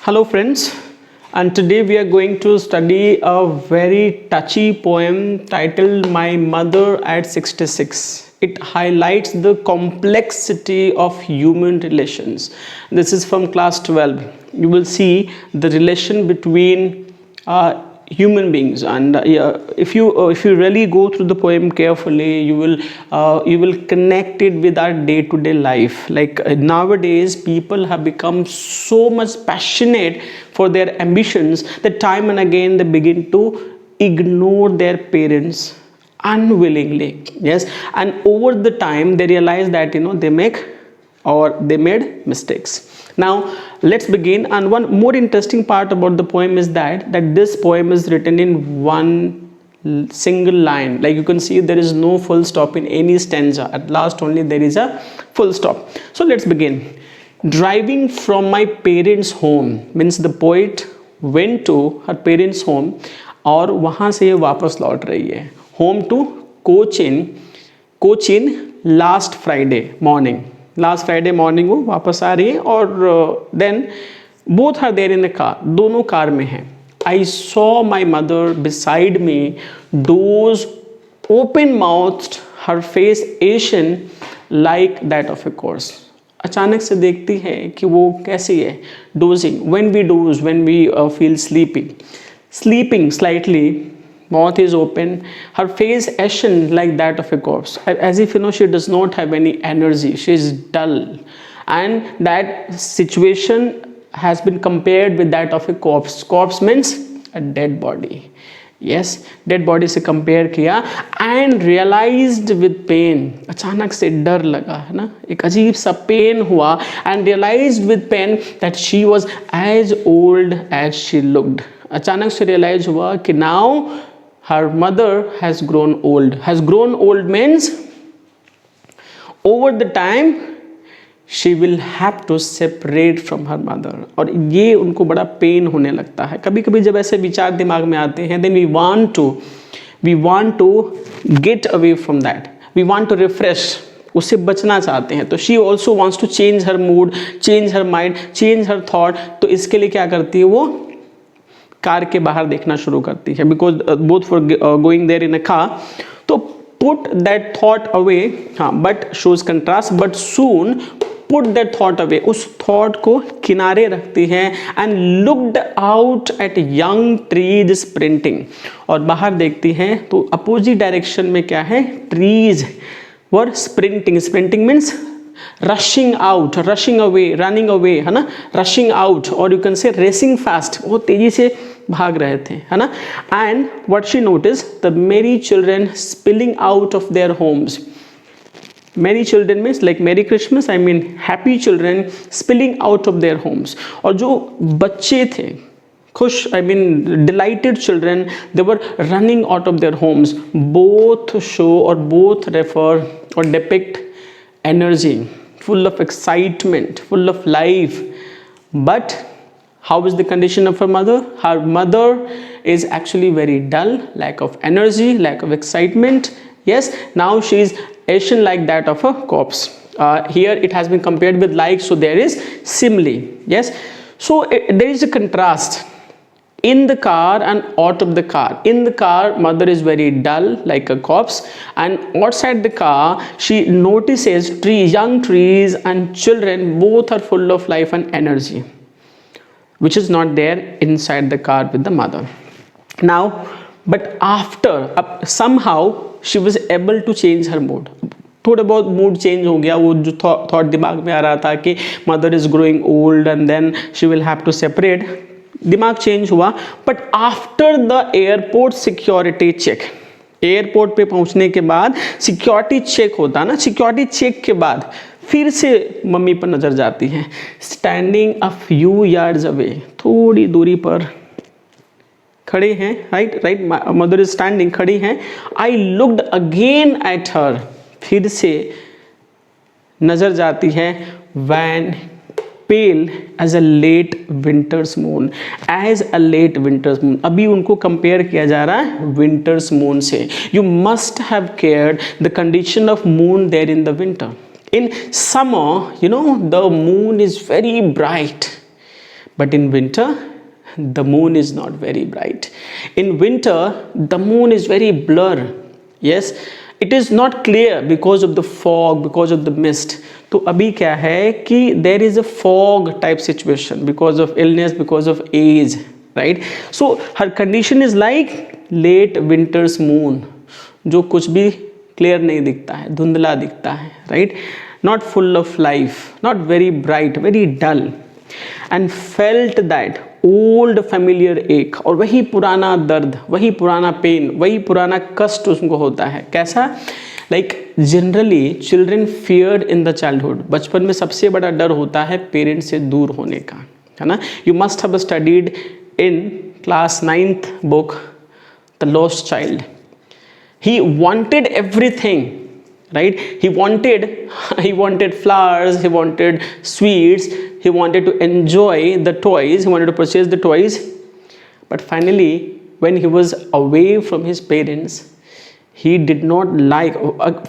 Hello, friends, and today we are going to study a very touchy poem titled My Mother at 66. It highlights the complexity of human relations. This is from class 12. You will see the relation between human beings, and if you really go through the poem carefully, you will connect it with our day to day life. Like nowadays people have become so much passionate for their ambitions that time and again they begin to ignore their parents unwillingly. Yes, and over the time they realize that they made mistakes. Now let's begin. And one more interesting part about the poem is that this poem is written in one single line. Like you can see, there is no full stop in any stanza. At last only there is a full stop. So let's begin. Driving from my parents home means the poet went to her parents home और वहाँ से ये वापस लौट रही है. Home to Cochin last Friday morning वो वापस आ रही है. और then both are there in the car, दोनों कार में हैं. I saw my mother beside me, doze open mouthed, her face ashen like that of a corpse. अचानक से देखती है कि वो कैसी है. Dozing, when we feel sleeping slightly, mouth is open, her face ashen like that of a corpse, as if she does not have any energy, she is dull. And that situation has been compared with that of a corpse means a dead body. Yes, dead body से compare किया. And realized with pain, अचानक से डर लगा है ना, एक अजीब सा पेन हुआ. And realized with pain that she was as old as she looked. अचानक से realize हुआ कि now her mother has grown old. Has grown old means over the time she will have to separate from her mother. और ये उनको बड़ा pen होने लगता है. कभी कभी जब ऐसे विचार दिमाग में आते हैं, then we want to get away from that. We want to refresh. उससे बचना चाहते हैं. तो she also wants to change her mood, change her mind, change her thought. तो इसके लिए क्या करती है वो? कार के बाहर देखना शुरू करती है. Because both for going there in a car. तो पुट दैट थॉट अवे. हाँ, but shows contrast. But soon put that thought away, उस थॉट को किनारे रखती है. And looked out at young trees sprinting, और बाहर देखती हैं तो अपोजिट डायरेक्शन में क्या है? Trees were sprinting means rushing out, rushing away, running away, है ना, rushing out, or you can say racing fast, वो तेजी से भाग रहे थे, है ना. And what she noticed, the merry children spilling out of their homes. Merry children means like Merry Christmas, I mean happy children spilling out of their homes. और जो बच्चे थे खुश, I mean delighted children, they were running out of their homes. Both show or both refer or depict energy, full of excitement, full of life. But how is the condition of her mother? Her mother is actually very dull, lack of energy, lack of excitement. Yes, now she is ashen like that of a corpse. Here it has been compared with like, so there is simile. Yes, so there is a contrast in the car and out of the car. In the car, mother is very dull like a corpse, and outside the car she notices young trees and children, both are full of life and energy, which is not there inside the car with the mother. Now, but after somehow she was able to change her mood. थोड़ा बहुत mood change हो गया. वो जो thought दिमाग में आ रहा था कि mother is growing old and then she will have to separate, दिमाग चेंज हुआ. But after the airport security check, airport पे पहुंचने के बाद सिक्योरिटी चेक होता ना, सिक्योरिटी चेक के बाद फिर से मम्मी पर नजर जाती है. Standing a few yards away, थोड़ी दूरी पर खड़े हैं. राइट, मदर इज स्टैंडिंग, खड़ी हैं. I looked again at her, फिर से नजर जाती है. Wan pale as a late winter's moon, as a late winter's moon. अभी उनको compare किया जा रहा है winter's moon से. You must have cared the condition of moon there in the winter. In summer, the moon is very bright, but in winter the moon is not very bright. In winter the moon is very blur. Yes, it is not clear because of the fog, because of the mist. तो अभी क्या है कि there is a fog type situation because of illness, because of age, right? So her condition is like late winter's moon, जो कुछ भी clear नहीं दिखता है, धुंधला दिखता है, right? Not full of life, not very bright, very dull. And felt that old familiar ache, और वही पुराना दर्द, वही पुराना पेन, वही पुराना कष्ट उसको होता है. कैसा? Like generally children feared in the childhood. बचपन में सबसे बड़ा डर होता है पेरेंट्स से दूर होने का, है ना? You must have studied in class 9th book the lost child. He wanted everything, right? He wanted flowers, he wanted sweets, he wanted to enjoy the toys, he wanted to purchase the toys. But finally, when he was away from his parents, he did not like.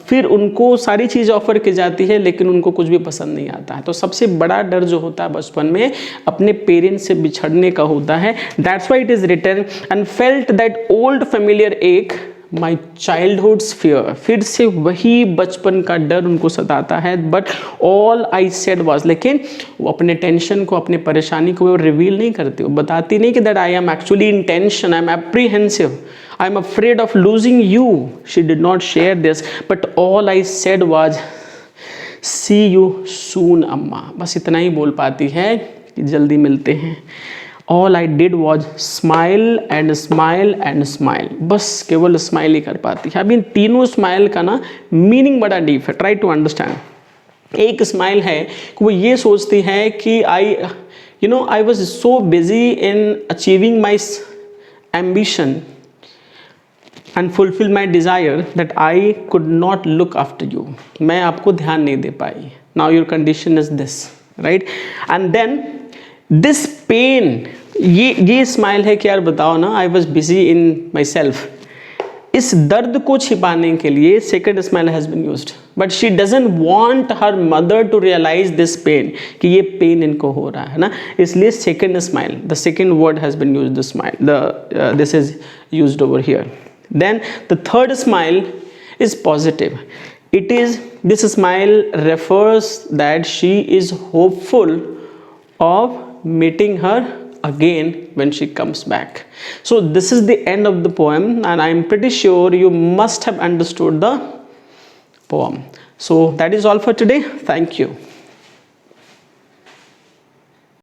फिर उनको सारी चीज़ offer की जाती है लेकिन उनको कुछ भी पसंद नहीं आता है. तो सबसे बड़ा डर जो होता है बचपन में अपने पेरेंट्स से बिछड़ने का होता है. That's why it is written and felt that old familiar ache, my childhood's fear. फिर से वही बचपन का डर उनको सताता है. But all I said was, लेकिन वो अपने टेंशन को, अपने परेशानी को वो रिवील नहीं करती, वो बताती नहीं कि that I am actually in tension, I am apprehensive, I am afraid of losing you. She did not share this, but all I said was see you soon Amma. बस इतना ही बोल पाती है कि जल्दी मिलते हैं. All I did was smile and smile and smile. बस केवल स्माइल ही कर पाती है. अभी इन तीनों स्माइल का ना मीनिंग बड़ा डीप है. Try to understand. एक स्माइल है कि वो ये सोचती है कि I was so busy in achieving my ambition and fulfil my desire that I could not look after you. मैं आपको ध्यान नहीं दे पाई. Now your condition is this, right? And then this pain, ये स्माइल है कि यार बताओ ना, I was busy in myself. इस दर्द को छिपाने के लिए second smile has been used. But she doesn't want her mother to realize this pain, कि ये पेन इनको हो रहा है ना, इसलिए second smile, the second word has been used, the smile, this is used over here. Then the third smile is positive. It is, this smile refers that she is hopeful of meeting her again when she comes back. So this is the end of the poem and I am pretty sure you must have understood the poem. So that is all for today. Thank you.